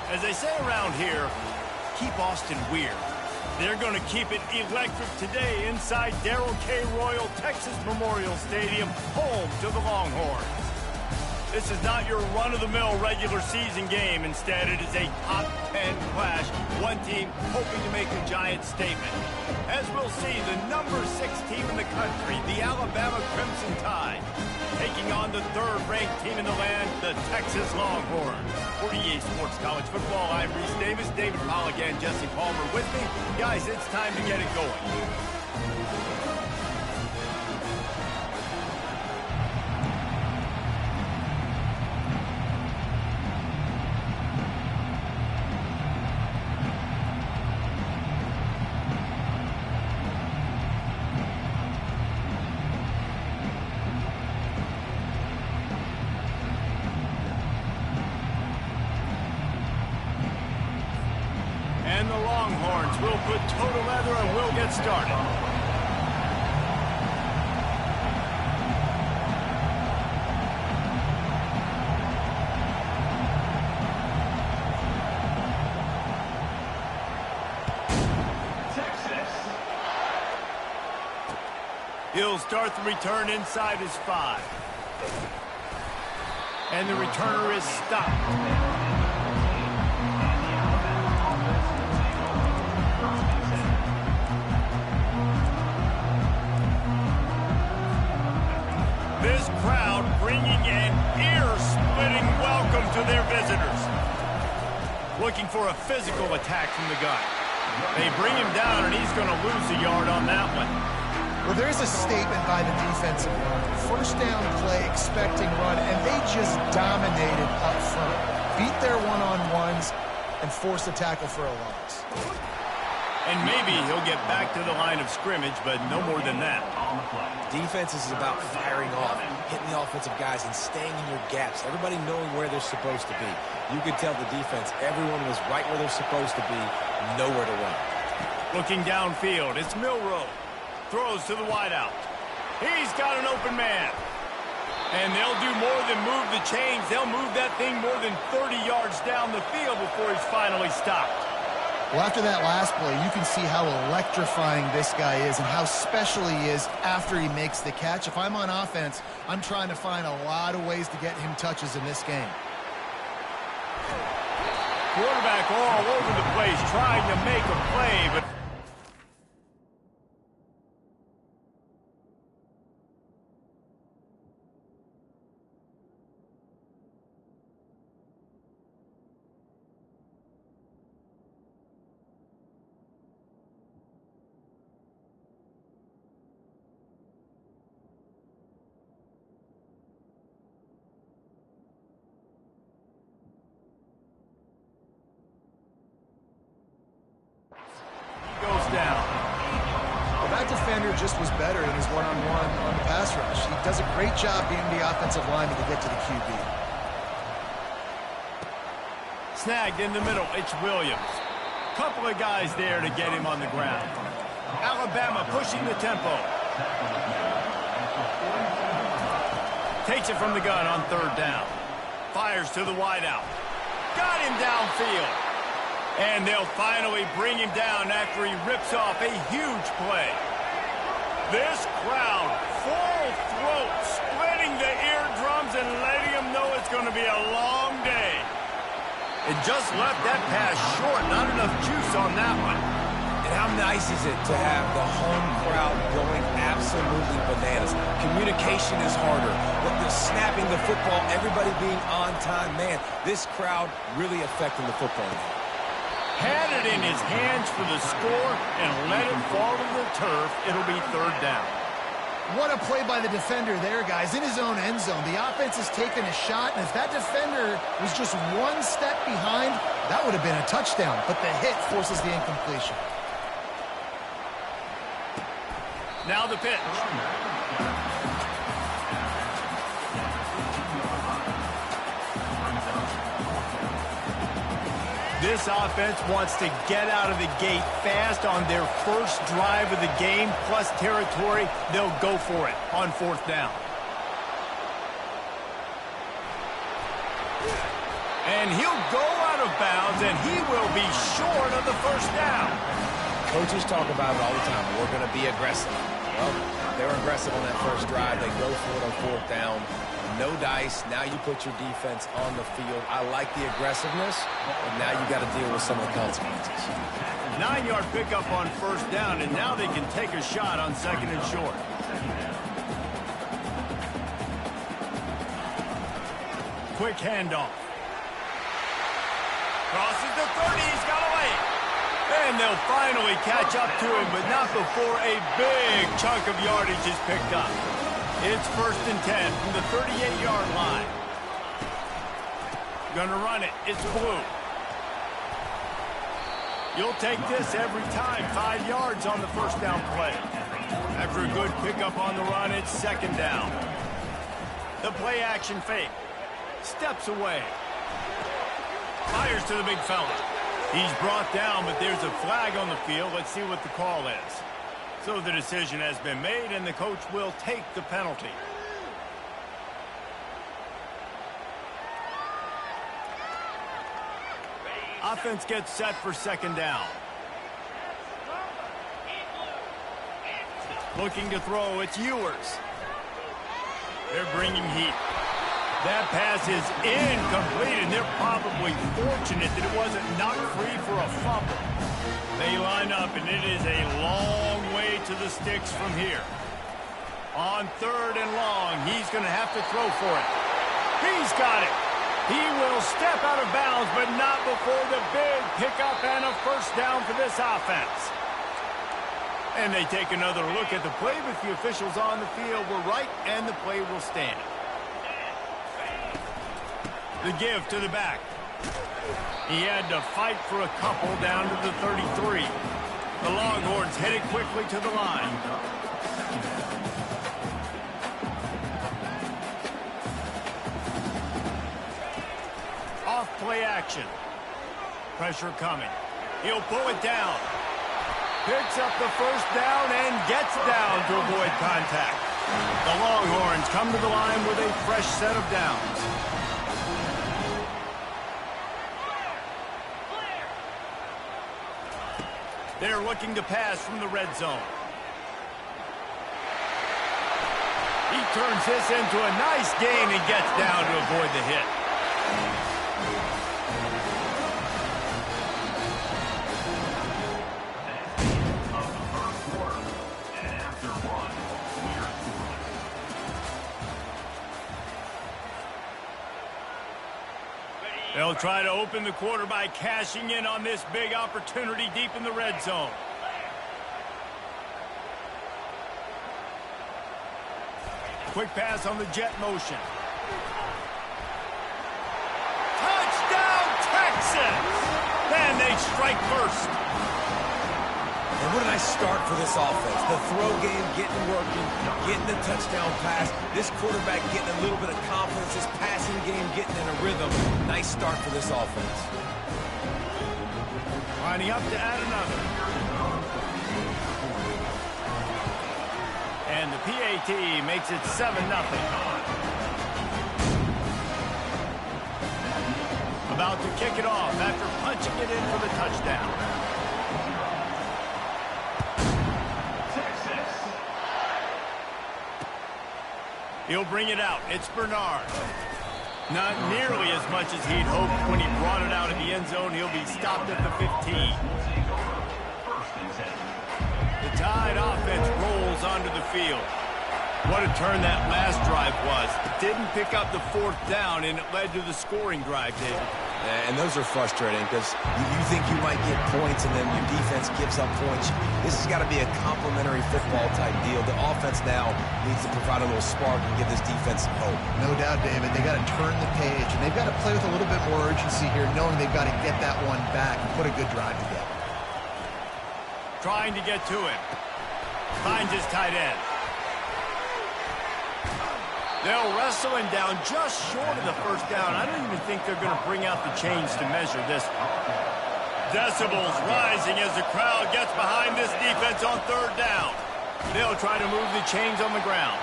As they say around here, keep Austin weird. They're going to keep it electric today inside Darrell K. Royal Texas Memorial Stadium, home to the Longhorns. This is not your run-of-the-mill regular season game. Instead, it is a top 10 clash. One team hoping to make a giant statement. As we'll see, the number 6 team in the country, the Alabama Crimson Tide, taking on the third-ranked team in the land, the Texas Longhorns. For EA Sports College Football, I'm Reese Davis, David Pollack, and Jesse Palmer with me. Guys, it's time to get it going. And the Longhorns will put total leather and we'll get started. Texas. He'll start the return inside his 5. And the returner is stopped. This crowd bringing an ear-splitting welcome to their visitors. Looking for a physical attack from the gun. They bring him down, and he's going to lose a yard on that one. Well, there's a statement by the defensive line. First down play, expecting run, and they just dominated up front. Beat their one-on-ones and forced a tackle for a loss. And maybe he'll get back to the line of scrimmage, but no more than that. Defense is about firing off, hitting the offensive guys, and staying in your gaps. Everybody knowing where they're supposed to be. You could tell the defense, everyone was right where they're supposed to be, nowhere to run. Looking downfield, it's Milroe. Throws to the wideout. He's got an open man. And they'll do more than move the chains. They'll move that thing more than 30 yards down the field before he's finally stopped. Well, after that last play, you can see how electrifying this guy is and how special he is after he makes the catch. If I'm on offense, I'm trying to find a lot of ways to get him touches in this game. Quarterback all over the place trying to make a play, but down. Well, that defender just was better in his one-on-one on the pass rush. He does a great job being the offensive lineman to get to the QB. Snagged in the middle, it's Williams. Couple of guys there to get him on the ground. Alabama pushing the tempo. Takes it from the gun on 3rd down. Fires to the wideout. Got him downfield. And they'll finally bring him down after he rips off a huge play. This crowd, full throat, splitting the eardrums and letting them know it's going to be a long day. It just left that pass short, not enough juice on that one. And how nice is it to have the home crowd going absolutely bananas? Communication is harder. The snapping the football, everybody being on time. Man, this crowd really affecting the football game. Had it in his hands for the score and let it fall to the turf. It'll be 3rd down. What a play by the defender there, guys, in his own end zone. The offense has taken a shot, and if that defender was just one step behind, that would have been a touchdown. But the hit forces the incompletion. Now the pitch. This offense wants to get out of the gate fast on their first drive of the game, plus territory. They'll go for it on 4th down. And he'll go out of bounds, and he will be short of the first down. Coaches talk about it all the time. We're going to be aggressive. Well, they're aggressive on that first drive. They go for it on fourth down. No dice. Now you put your defense on the field. I like the aggressiveness, but now you got to deal with some of the consequences. 9-yard pickup on first down, and now they can take a shot on second and short. Quick handoff. Crosses the 30. He's got away. And they'll finally catch up to him, but not before a big chunk of yardage is picked up. It's 1st and 10 from the 38-yard line. Gonna run it. It's blue. You'll take this every time. 5 yards on the first down play. After a good pickup on the run, it's 2nd down. The play action fake. Steps away. Fires to the big fella. He's brought down, but there's a flag on the field. Let's see what the call is. So the decision has been made, and the coach will take the penalty. Offense gets set for 2nd down. Looking to throw, it's Ewers. They're bringing heat. That pass is incomplete, and they're probably fortunate that it wasn't knocked free for a fumble. They line up, and it is a long way to the sticks from here. On 3rd and long, he's going to have to throw for it. He's got it. He will step out of bounds, but not before the big pickup and a first down for this offense. And they take another look at the play, but the officials on the field were right, and the play will stand. The give to the back. He had to fight for a couple down to the 33. The Longhorns headed quickly to the line. Off play action. Pressure coming. He'll pull it down. Picks up the first down and gets down to avoid contact. The Longhorns come to the line with a fresh set of downs. They're looking to pass from the red zone. He turns this into a nice gain and gets down to avoid the hit. They'll try to open the quarter by cashing in on this big opportunity deep in the red zone. Quick pass on the jet motion. Touchdown, Texas! And they strike first. And what a nice start for this offense. The throw game getting working, getting the touchdown pass. This quarterback getting a little bit of confidence. This passing game getting in a rhythm. Nice start for this offense. Lining up to add another. And the PAT makes it 7-0. About to kick it off after punching it in for the touchdown. He'll bring it out. It's Bernard. Not nearly as much as he'd hoped when he brought it out of the end zone. He'll be stopped at the 15. The Tide offense rolls onto the field. What a turn that last drive was. Didn't pick up the 4th down, and it led to the scoring drive, David. And those are frustrating because you think you might get points and then your defense gives up points. This has got to be a complementary football type deal. The offense now needs to provide a little spark and give this defense some hope. No doubt, David. They got to turn the page, and they've got to play with a little bit more urgency here, knowing they've got to get that one back and put a good drive together. Trying to get to him. Finds his tight end. They'll wrestle him down just short of the first down. I don't even think they're going to bring out the chains to measure this one. Decibels rising as the crowd gets behind this defense on 3rd down. They'll try to move the chains on the ground.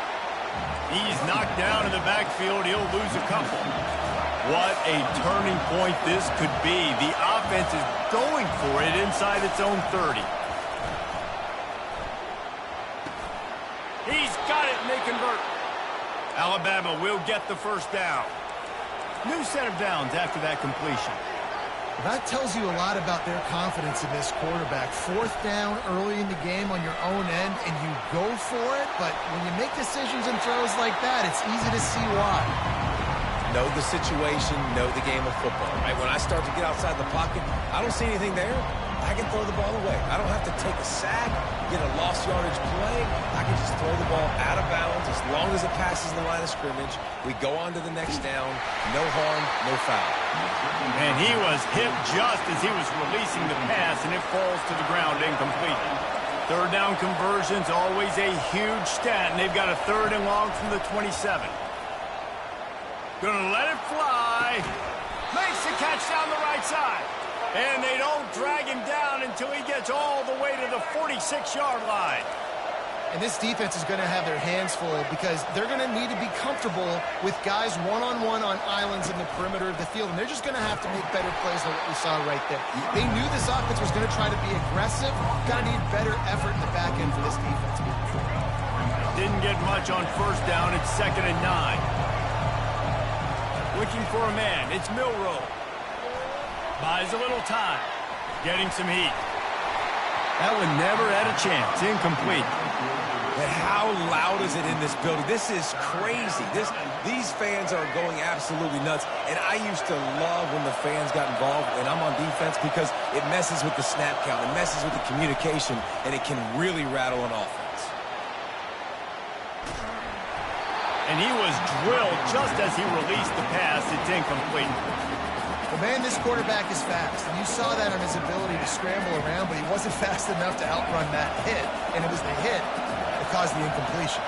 He's knocked down in the backfield. He'll lose a couple. What a turning point this could be. The offense is going for it inside its own 30. He's got it, and they convert. Alabama will get the first down. New set of downs after that completion. That tells you a lot about their confidence in this quarterback. Fourth down early in the game on your own end, and you go for it, but when you make decisions and throws like that, it's easy to see why. Know the situation, know the game of football, right? When I start to get outside the pocket, I don't see anything there. I can throw the ball away. I don't have to take a sack, get a lost yardage play. I can just throw the ball out of bounds as long as it passes the line of scrimmage. We go on to the next down. No harm, no foul. And he was hit just as he was releasing the pass, and it falls to the ground incomplete. Third down conversion's always a huge stat, and they've got a third and long from the 27. Gonna let it fly. Makes the catch down the right side. And they don't drag him down until he gets all the way to the 46-yard line. And this defense is going to have their hands full because they're going to need to be comfortable with guys one-on-one on islands in the perimeter of the field. And they're just going to have to make better plays than what we saw right there. They knew this offense was going to try to be aggressive. Going to need better effort in the back end for this defense. Didn't get much on first down. It's 2nd and 9. Looking for a man. It's Milroe. Buys a little time. Getting some heat. That one never had a chance. Incomplete. But how loud is it in this building? This is crazy. These fans are going absolutely nuts. And I used to love when the fans got involved when I'm on defense because it messes with the snap count. It messes with the communication, and it can really rattle an offense. And he was drilled just as he released the pass. It's incomplete. Well, man, this quarterback is fast, and you saw that on his ability to scramble around, but he wasn't fast enough to outrun that hit, and it was the hit that caused the incompletion.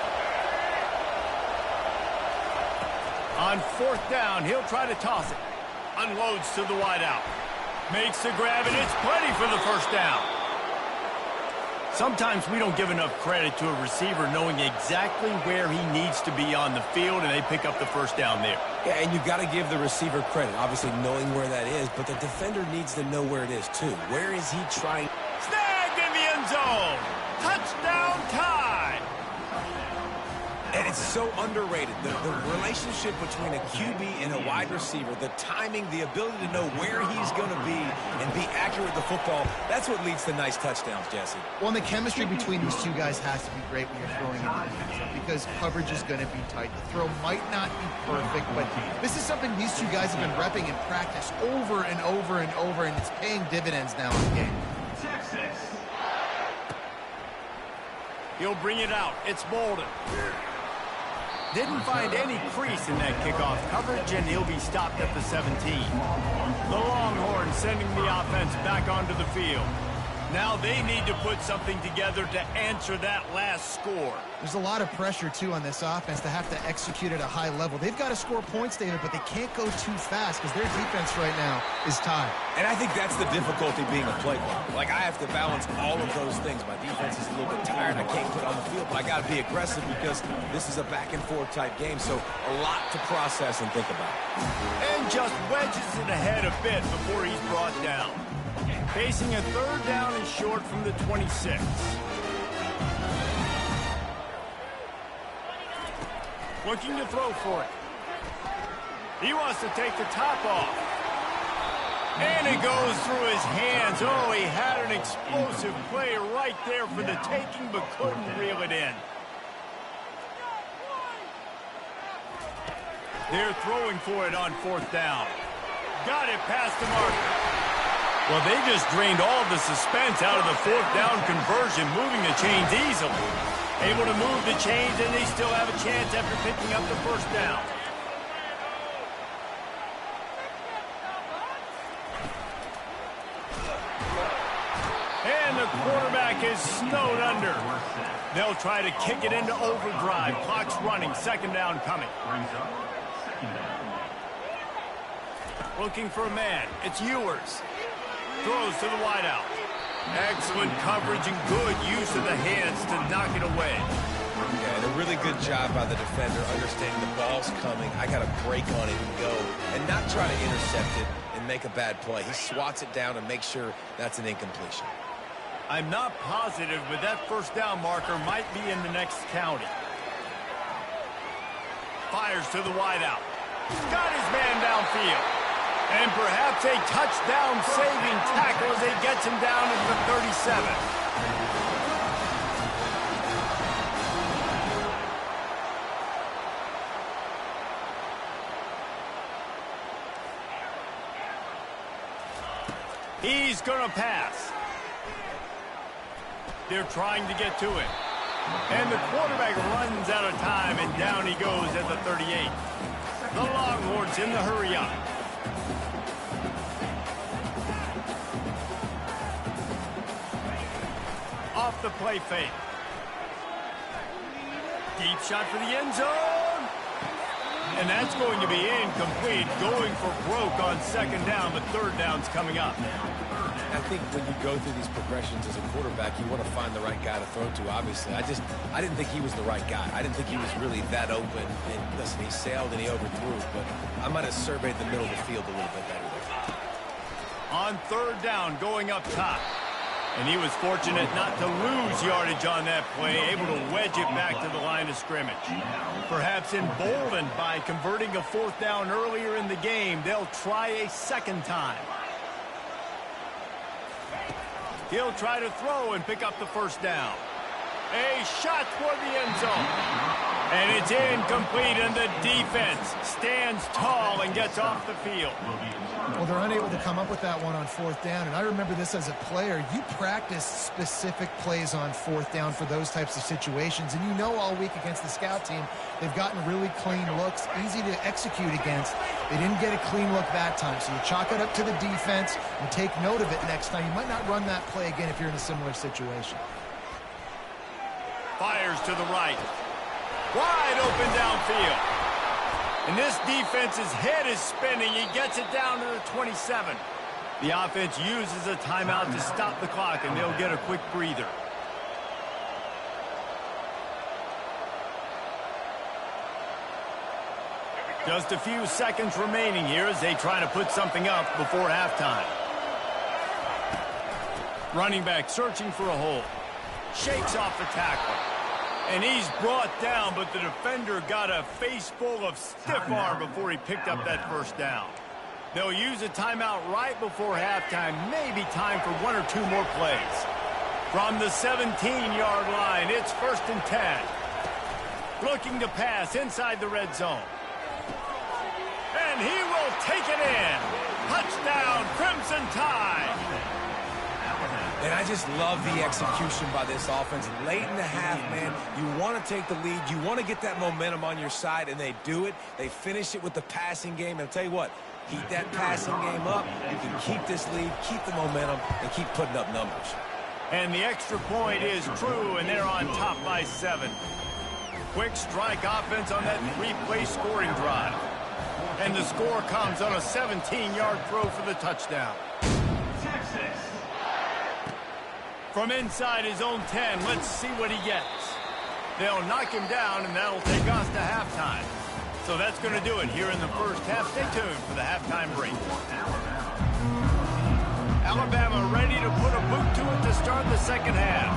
On fourth down, he'll try to toss it. Unloads to the wideout. Makes the grab, and it's plenty for the first down. Sometimes we don't give enough credit to a receiver knowing exactly where he needs to be on the field, and they pick up the first down there. Yeah, and you've got to give the receiver credit, obviously knowing where that is, but the defender needs to know where it is too. Where is he trying? Snagged in the end zone. Touchdown tie. And it's so underrated. The relationship between a QB and a wide receiver, the timing, the ability to know where he's going to be and be accurate with the football, that's what leads to nice touchdowns, Jesse. Well, and the chemistry between these two guys has to be great when you're throwing in the defense because coverage is going to be tight. The throw might not be perfect, but this is something these two guys have been repping in practice over and over and over, and it's paying dividends now in the game. He'll bring it out. It's Bolden. Didn't find any crease in that kickoff coverage, and he'll be stopped at the 17. The Longhorns sending the offense back onto the field. Now they need to put something together to answer that last score. There's a lot of pressure, too, on this offense to have to execute at a high level. They've got to score points, David, but they can't go too fast because their defense right now is tied. And I think that's the difficulty being a play caller. Like, I have to balance all of those things. My defense is a little bit tired. I can't put on the field, but I got to be aggressive because this is a back-and-forth type game, so a lot to process and think about. And just wedges it ahead a bit before he's brought down. Facing a third down and short from the 26. Looking to throw for it. He wants to take the top off. And it goes through his hands. Oh, he had an explosive play right there for the taking, but couldn't reel it in. They're throwing for it on fourth down. Got it past the marker. Well, they just drained all of the suspense out of the fourth down conversion, moving the chains easily. Able to move the chains, and they still have a chance after picking up the first down. And the quarterback is snowed under. They'll try to kick it into overdrive. Clock's running. Second down coming. Looking for a man. It's Ewers. Throws to the wideout. Excellent coverage and good use of the hands to knock it away. Yeah, and a really good job by the defender understanding the ball's coming. I got to break on it and go, and not try to intercept it and make a bad play. He swats it down and makes sure that's an incompletion. I'm not positive, but that first down marker might be in the next county. Fires to the wideout. Got his man downfield. And perhaps a touchdown-saving tackle as he gets him down at the 37. He's going to pass. They're trying to get to it. And the quarterback runs out of time, and down he goes at the 38. The Longhorns in the hurry up. Off the play fake. Deep shot for the end zone. And that's going to be incomplete. Going for broke on second down, but third down's coming up. I think when you go through these progressions as a quarterback, you want to find the right guy to throw to, obviously. I didn't think he was the right guy. I didn't think he was really that open. And listen, he sailed and he overthrew, but I might have surveyed the middle of the field a little bit better there. On third down, going up top. And he was fortunate not to lose yardage on that play, able to wedge it back to the line of scrimmage. Perhaps emboldened by converting a fourth down earlier in the game, they'll try a second time. He'll try to throw and pick up the first down. A shot toward the end zone. And it's incomplete, and the defense stands tall and gets off the field. Well, they're unable to come up with that one on fourth down, and I remember this as a player. You practice specific plays on fourth down for those types of situations, and you know all week against the scout team, they've gotten really clean looks, easy to execute against. They didn't get a clean look that time, so you chalk it up to the defense and take note of it next time. You might not run that play again if you're in a similar situation. Fires to the right. Wide open downfield. And this defense's head is spinning. He gets it down to the 27. The offense uses a timeout to stop the clock, and they'll get a quick breather. Just a few seconds remaining here as they try to put something up before halftime. Running back searching for a hole. Shakes off the tackle. And he's brought down, but the defender got a face full of stiff arm before he picked up that first down. They'll use a timeout right before halftime. Maybe time for one or two more plays. From the 17-yard line, it's 1st and 10. Looking to pass inside the red zone. And he will take it in. Touchdown, Crimson Tide. And I just love the execution by this offense. Late in the half, man, you want to take the lead. You want to get that momentum on your side, and they do it. They finish it with the passing game. And I'll tell you what, keep that passing game up. You can keep this lead, keep the momentum, and keep putting up numbers. And the extra point is true, and they're on top by 7. Quick strike offense on that 3-play scoring drive. And the score comes on a 17-yard throw for the touchdown. Texas. From inside his own 10, let's see what he gets. They'll knock him down, and that'll take us to halftime. So that's going to do it here in the first half. Stay tuned for the halftime break. Alabama ready to put a boot to it to start the second half.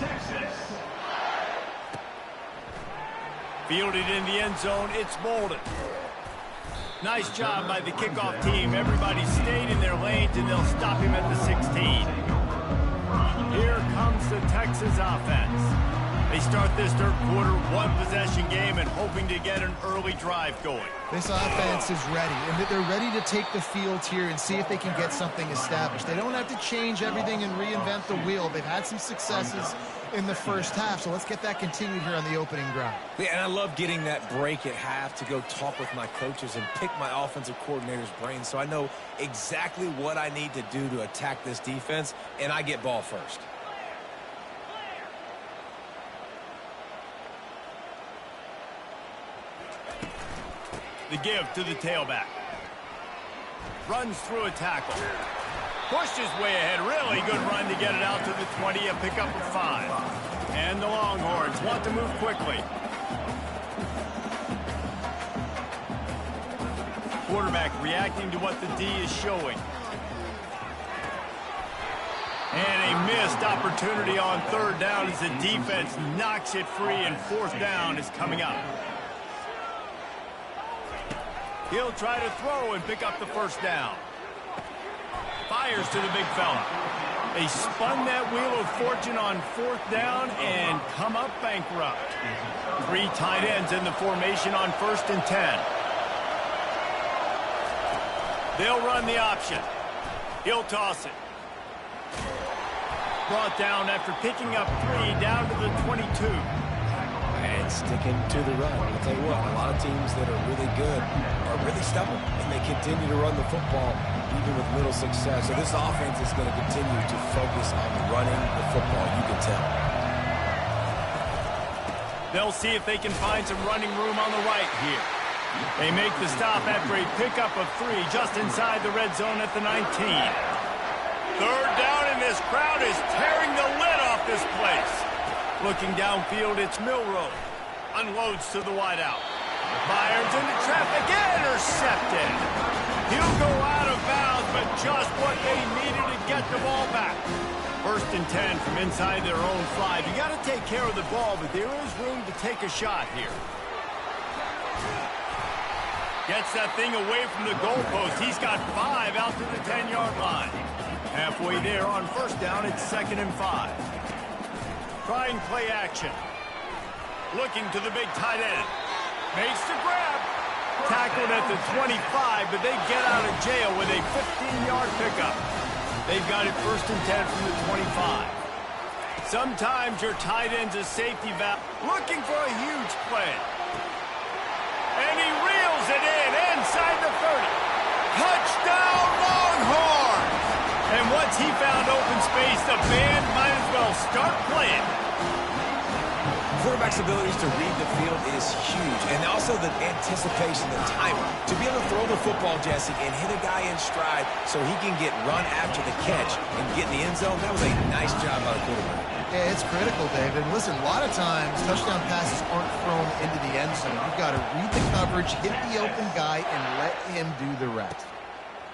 Texas. Fielded in the end zone, it's Bolden. Nice job by the kickoff team. Everybody stayed in their lanes, and they'll stop him at the 16. Here comes the Texas offense. They start this third quarter one-possession game and hoping to get an early drive going. This offense is ready, and they're ready to take the field here and see if they can get something established. They don't have to change everything and reinvent the wheel. They've had some successes in the first half, so let's get that continued here on the opening drive. Yeah, and I love getting that break at half to go talk with my coaches and pick my offensive coordinator's brain so I know exactly what I need to do to attack this defense, and I get ball first. The give to the tailback. Runs through a tackle. Pushed his way ahead. Really good run to get it out to the 20, a pickup of 5. And the Longhorns want to move quickly. Quarterback reacting to what the D is showing. And a missed opportunity on 3rd down as the defense knocks it free, and 4th down is coming up. He'll try to throw and pick up the 1st down. Fires to the big fella. They spun that wheel of fortune on 4th down and come up bankrupt. 3 tight ends in the formation on 1st and 10. They'll run the option. He'll toss it. Brought down after picking up 3 down to the 22. And sticking to the run. I'll tell you what, a lot of teams that are really good are really stubborn, and they continue to run the football even with little success. So this offense is going to continue to focus on running the football, you can tell. They'll see if they can find some running room on the right here. They make the stop after a pickup of 3 just inside the red zone at the 19. 3rd down, and this crowd is tearing the lid off this place. Looking downfield, it's Milroe. Unloads to the wideout. Fires into traffic, intercepted. He'll go out of bounds, but just what they needed to get the ball back. 1st and 10 from inside their own 5. You got to take care of the ball, but there is room to take a shot here. Gets that thing away from the goalpost. He's got 5 out to the 10-yard line. Halfway there on 1st down, it's 2nd and 5. Trying play action. Looking to the big tight end. Makes the grab. Tackled at the 25, but they get out of jail with a 15-yard pickup. They've got it 1st and 10 from the 25. Sometimes your tight end's a safety valve. Looking for a huge play. And he reels it in inside the 30. Touchdown, Longhorns! And once he found open space, the band might as well start playing. Quarterback's abilities to read the field is huge, and also the anticipation, the timing. To be able to throw the football, Jesse, and hit a guy in stride so he can get run after the catch and get in the end zone, that was a nice job by the quarterback. Yeah, it's critical, David. And listen, a lot of times, touchdown passes aren't thrown into the end zone. You've got to read the coverage, hit the open guy, and let him do the rest.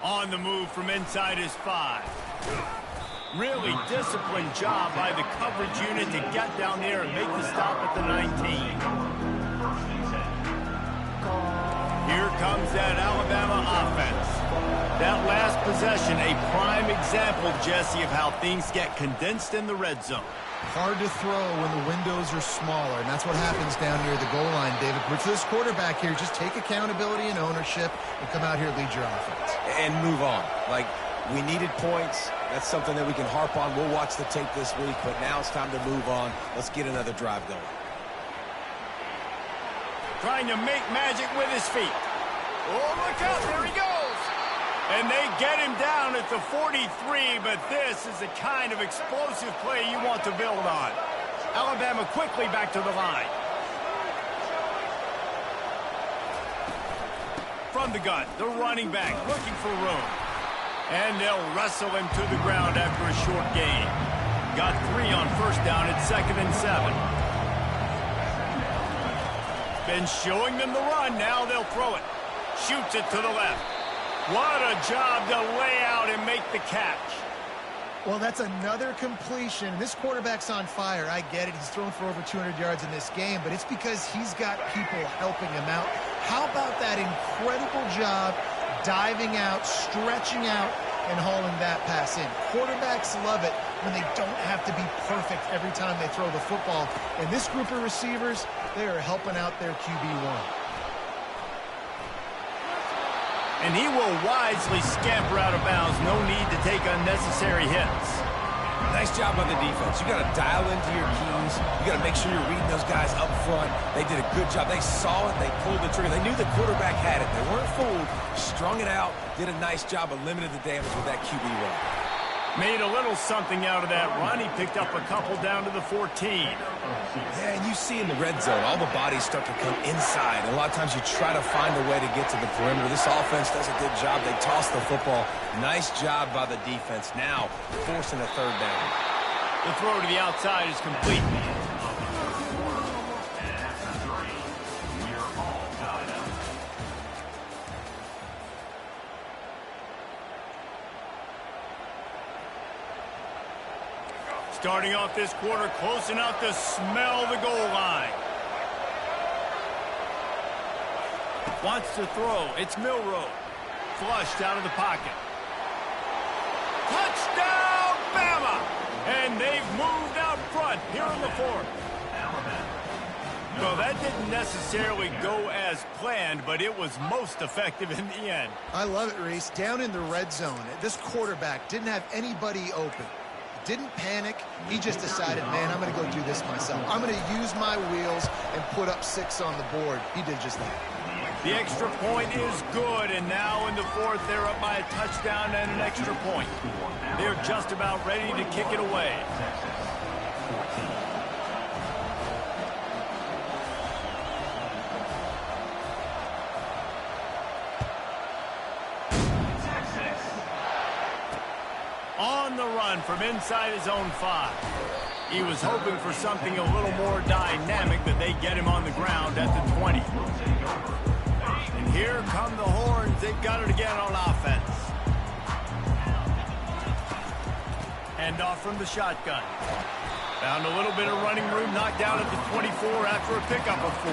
On the move from inside his 5. Really disciplined job by the coverage unit to get down there and make the stop at the 19. Here comes that Alabama offense. That last possession, a prime example, Jesse, of how things get condensed in the red zone. Hard to throw when the windows are smaller, and that's what happens down near the goal line, David. But for this quarterback here, just take accountability and ownership and come out here and lead your offense. And move on. Like, we needed points. That's something that we can harp on. We'll watch the tape this week, but now it's time to move on. Let's get another drive going. Trying to make magic with his feet. Oh, look out, there he goes. And they get him down at the 43, but this is the kind of explosive play you want to build on. Alabama quickly back to the line. From the gun, the running back looking for room. And they'll wrestle him to the ground after a short gain. Got 3 on 1st down at 2nd and 7. Been showing them the run, now they'll throw it. Shoots it to the left. What a job to lay out and make the catch. Well, that's another completion. This quarterback's on fire. I get it. He's thrown for over 200 yards in this game, but it's because he's got people helping him out. How about that incredible job diving out, stretching out, and hauling that pass in? Quarterbacks love it when they don't have to be perfect every time they throw the football. And this group of receivers, they are helping out their QB1. And he will wisely scamper out of bounds. No need to take unnecessary hits. Nice job on the defense. You got to dial into your keys. You got to make sure you're reading those guys up front. They did a good job. They saw it. They pulled the trigger. They knew the quarterback had it. They weren't fooled. Strung it out. Did a nice job of limiting the damage with that QB run. Made a little something out of that run. He picked up a couple down to the 14. Yeah, and you see in the red zone, all the bodies start to come inside. And a lot of times you try to find a way to get to the perimeter. This offense does a good job. They toss the football. Nice job by the defense. Now forcing a third down. The throw to the outside is complete. Starting off this quarter close enough to smell the goal line. Wants to throw. It's Milroe. Flushed out of the pocket. Touchdown, Bama! And they've moved out front here in the fourth. Well, that didn't necessarily go as planned, but it was most effective in the end. I love it, Reese. Down in the red zone, this quarterback didn't have anybody open. Didn't panic. He just decided, man, I'm going to go do this myself. I'm going to use my wheels and put up 6 on the board. He did just that. The extra point is good, and now in the fourth, they're up by a touchdown and an extra point. They're just about ready to kick it away. On the run from inside his own 5. He was hoping for something a little more dynamic, but they get him on the ground at the 20. And here come the horns. They've got it again on offense. Hand off from the shotgun. Found a little bit of running room, knocked down at the 24 after a pickup of 4.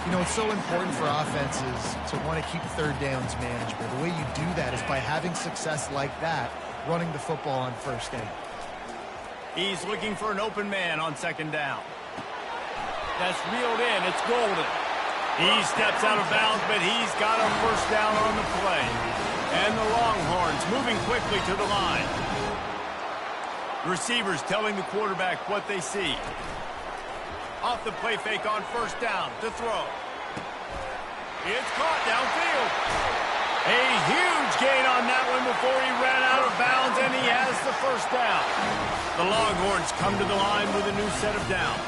You know, it's so important for offenses to want to keep third downs manageable. The way you do that is by having success like that, running the football on first down. He's looking for an open man on second down. That's reeled in. It's Golden. He steps out of bounds, but he's got a first down on the play. And the Longhorns moving quickly to the line. Receivers telling the quarterback what they see. Off the play fake on first down to throw. It's caught downfield. A huge gain on that one before he ran out of bounds, and he has the first down. The Longhorns come to the line with a new set of downs.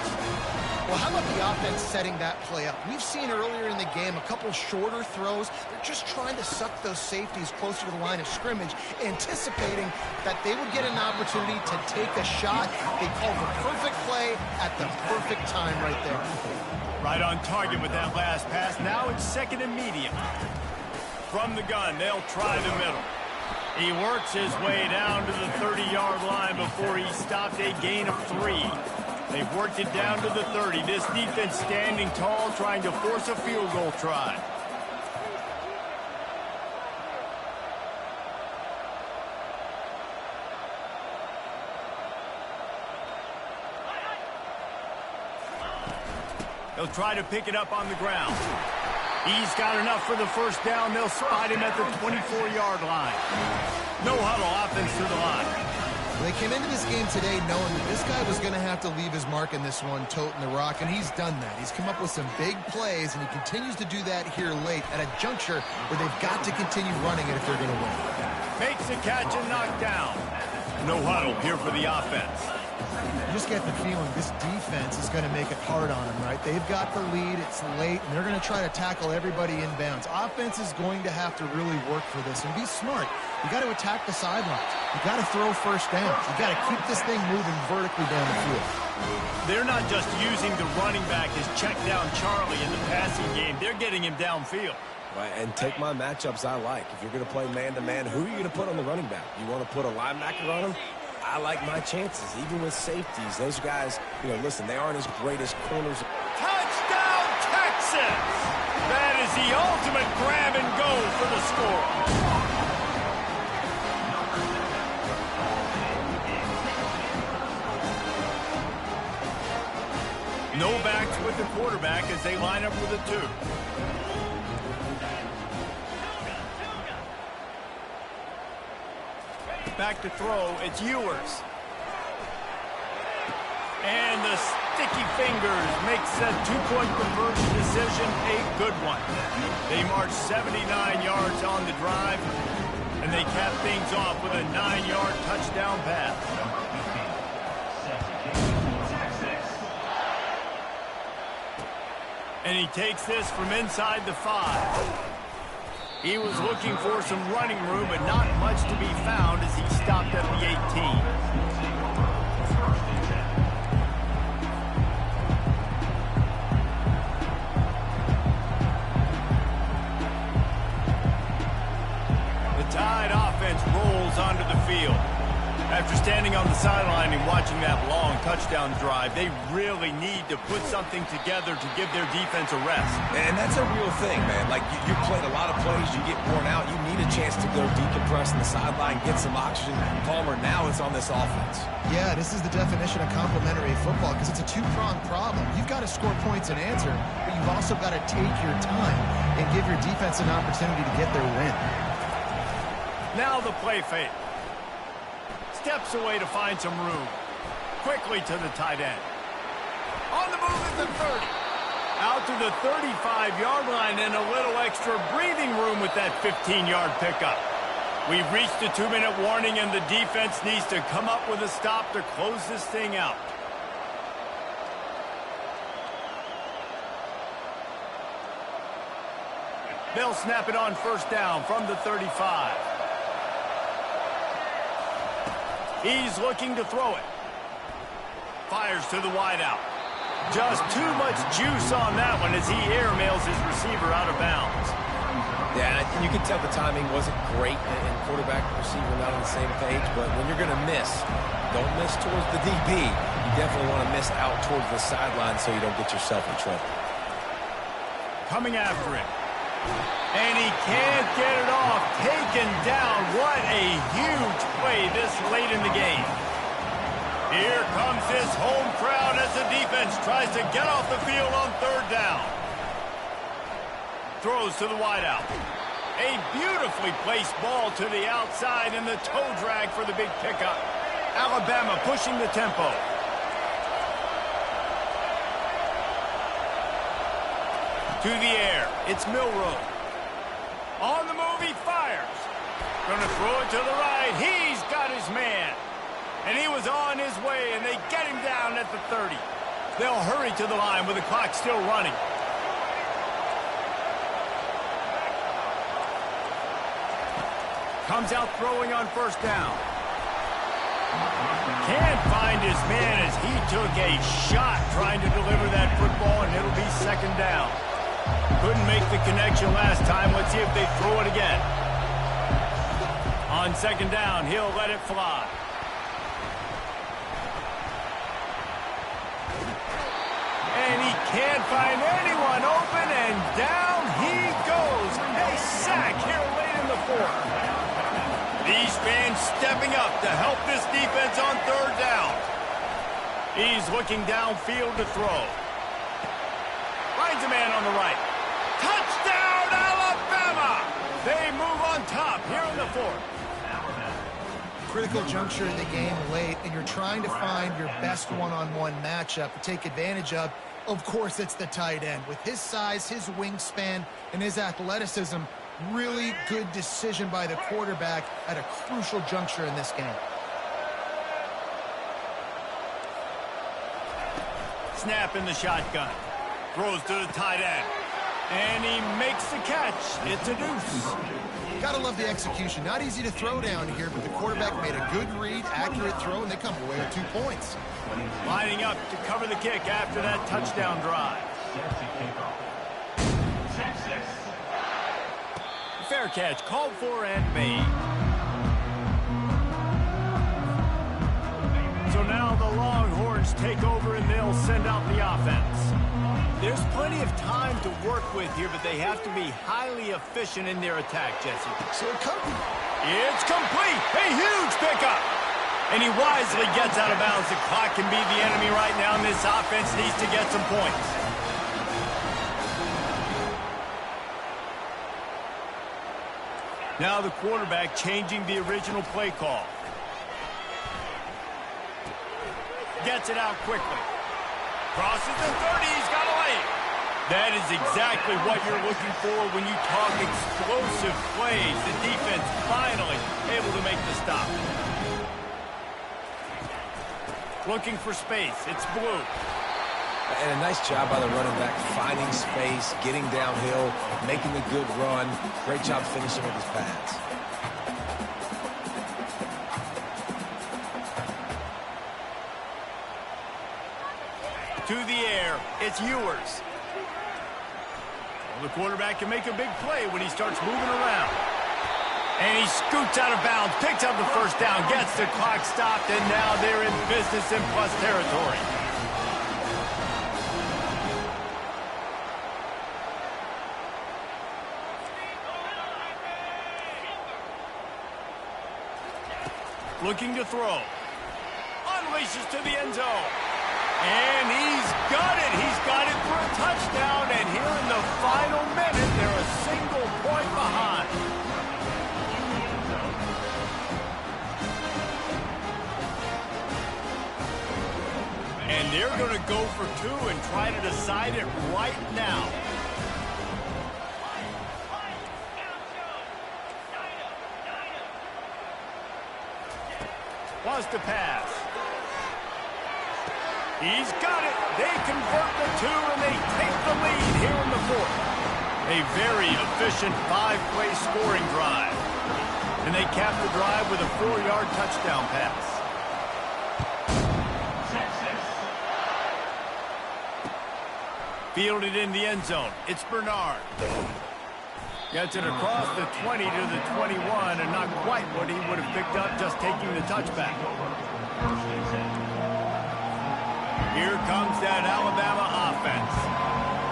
Well, how about the offense setting that play up? We've seen earlier in the game a couple shorter throws. They're just trying to suck those safeties closer to the line of scrimmage, anticipating that they would get an opportunity to take a shot. They called the perfect play at the perfect time right there. Right on target with that last pass. Now it's second and medium. From the gun, they'll try the middle. He works his way down to the 30-yard line before he stopped a gain of 3. They've worked it down to the 30. This defense standing tall, trying to force a field goal try. They'll try to pick it up on the ground. He's got enough for the first down. They'll spot him at the 24-yard line. No huddle, offense to the line. They came into this game today knowing that this guy was going to have to leave his mark in this one, toting the rock, and he's done that. He's come up with some big plays, and he continues to do that here late at a juncture where they've got to continue running it if they're going to win. Makes a catch and knocked down. No huddle here for the offense. You just get the feeling this defense is going to make it hard on them, right? They've got the lead, it's late, and they're going to try to tackle everybody inbounds. Offense is going to have to really work for this and be smart. You got to attack the sidelines. You got to throw first downs. You got to keep this thing moving vertically down the field. They're not just using the running back as check down Charlie in the passing game. They're getting him downfield. Right, and take my matchups I like. If you're going to play man-to-man, who are you going to put on the running back? You want to put a linebacker on him? I like my chances, even with safeties. Those guys, listen, they aren't as great as corners. Touchdown, Texas! That is the ultimate grab and go for the score. No backs with the quarterback as they line up with a 2. Back to throw, it's Ewers. And the sticky fingers makes that 2-point conversion decision a good one. They march 79 yards on the drive, and they they cap things off with a 9-yard touchdown pass. And he takes this from inside the 5. He was looking for some running room, but not much to be found as he stopped at the 18. Tide offense rolls onto the field. After standing on the sideline and watching that long touchdown drive, they really need to put something together to give their defense a rest. And that's a real thing, man. Like, you played a lot of plays, you get worn out, you need a chance to go decompress on the sideline, get some oxygen. Palmer, now it's on this offense. Yeah, this is the definition of complementary football because it's a two-pronged problem. You've got to score points and answer, but you've also got to take your time and give your defense an opportunity to get their win. Now the play fake. Steps away to find some room. Quickly to the tight end. On the move at the 30. Out to the 35-yard line and a little extra breathing room with that 15-yard pickup. We've reached the 2-minute warning and the defense needs to come up with a stop to close this thing out. They'll snap it on first down from the 35. He's looking to throw it. Fires to the wideout. Just too much juice on that one as he airmails his receiver out of bounds. Yeah, you can tell the timing wasn't great, and quarterback and receiver not on the same page, but when you're going to miss, don't miss towards the DB. You definitely want to miss out towards the sideline so you don't get yourself in trouble. Coming after him. And he can't get it off. Taken down. What a huge play this late in the game. Here comes this home crowd as the defense tries to get off the field on third down. Throws to the wideout. A beautifully placed ball to the outside and the toe drag for the big pickup. Alabama pushing the tempo. To the air, it's Milroe. On the move, he fires. Gonna throw it to the right. He's got his man. And he was on his way, and they get him down at the 30. They'll hurry to the line with the clock still running. Comes out throwing on first down. Can't find his man as he took a shot trying to deliver that football, and it'll be second down. Couldn't make the connection last time. Let's see if they throw it again. On second down, he'll let it fly. And he can't find anyone open, and down he goes. A sack here late in the fourth. These fans stepping up to help this defense on third down. He's looking downfield to throw. Finds a man on the right. Touchdown, Alabama! They move on top here in the fourth. Critical juncture in the game late, and you're trying to find your best one-on-one matchup to take advantage of. Of course, it's the tight end. With his size, his wingspan, and his athleticism, really good decision by the quarterback at a crucial juncture in this game. Snap in the shotgun. Throws to the tight end. And he makes the catch. It's a deuce. Gotta love the execution. Not easy to throw down here, but the quarterback made a good read, accurate throw, and they come away with 2 points. Lining up to cover the kick after that touchdown drive. Fair catch called for and made. So now the Longhorns take over and they'll send out the offense. There's plenty of time to work with here, but they have to be highly efficient in their attack, Jesse. So It's complete. A huge pickup. And he wisely gets out of bounds. The clock can be the enemy right now, and this offense needs to get some points. Now the quarterback changing the original play call. Gets it out quickly. Crosses the 30. He's got a lane. That is exactly what you're looking for when you talk explosive plays. The defense finally the stop. Looking for space. It's Blue. And a nice job by the running back, finding space, getting downhill, making a good run. Great job finishing with his pads. To the air, it's Ewers. Well, the quarterback can make a big play when he starts moving around. And he scoots out of bounds, picks up the first down, gets the clock stopped, and now they're in business in plus territory. Looking to throw. Unleashes to the end zone. And he's got it. He's got it for a touchdown. And here in the final minute, they're a single point behind. And they're going to go for two and try to decide it right now. Wants to pass. He's got it. They convert the two, and they take the lead here in the fourth. A very efficient five-play scoring drive. And they cap the drive with a 4-yard touchdown pass. Fielded in the end zone. It's Bernard. Gets it across the 20 to the 21, and not quite what he would have picked up just taking the touchback. Here comes that Alabama offense.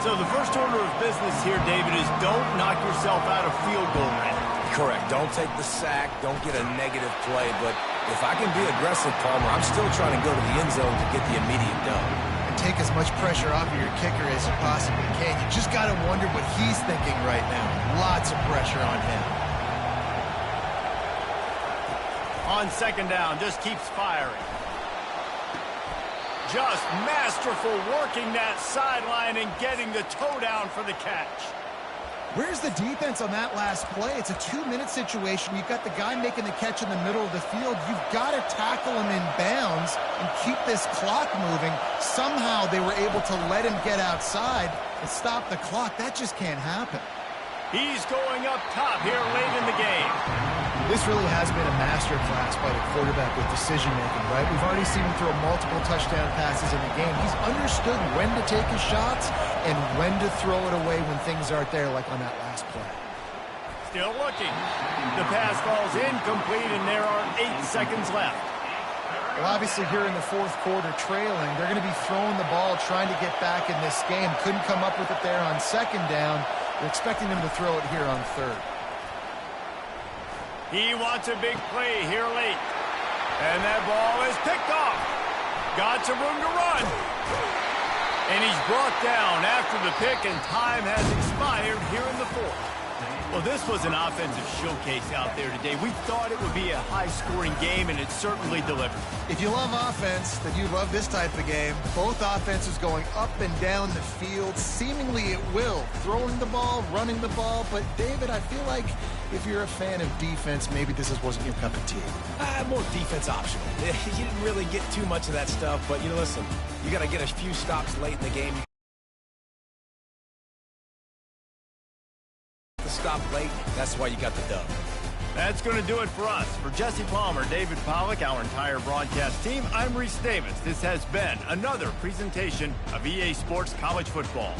So the first order of business here, David, is don't knock yourself out of field goal range. Correct. Don't take the sack. Don't get a negative play. But if I can be aggressive, Palmer, I'm still trying to go to the end zone to get the immediate dub. Take as much pressure off of your kicker as you possibly can. You just got to wonder what he's thinking right now. Lots of pressure on him. On second down, just keeps firing. Just masterful working that sideline and getting the toe down for the catch. Where's the defense on that last play? It's a 2-minute situation. You've got the guy making the catch in the middle of the field. You've got to tackle him in bounds and keep this clock moving. Somehow they were able to let him get outside and stop the clock. That just can't happen. He's going up top here late in the game. This really has been a masterclass by the quarterback with decision-making, right? We've already seen him throw multiple touchdown passes in the game. He's understood when to take his shots and when to throw it away when things aren't there, like on that last play. Still looking. The pass falls incomplete, and there are 8 seconds left. Well, obviously here in the fourth quarter trailing, they're going to be throwing the ball, trying to get back in this game. Couldn't come up with it there on second down. They're expecting them to throw it here on third. He wants a big play here late. And that ball is picked off. Got some room to run. And he's brought down after the pick, and time has expired here in the fourth. Well, this was an offensive showcase out there today. We thought it would be a high-scoring game, and it certainly delivered. If you love offense, then you love this type of game. Both offenses going up and down the field, seemingly at will. Throwing the ball, running the ball. But, David, I feel like if you're a fan of defense, maybe this wasn't your cup of tea. More defense optional. You didn't really get too much of that stuff, but, listen, you got to get a few stops late in the game. Stop late, that's why you got the dub. That's going to do it for us. For Jesse Palmer, David Pollack, our entire broadcast team, I'm Reese Davis. This has been another presentation of EA Sports College Football.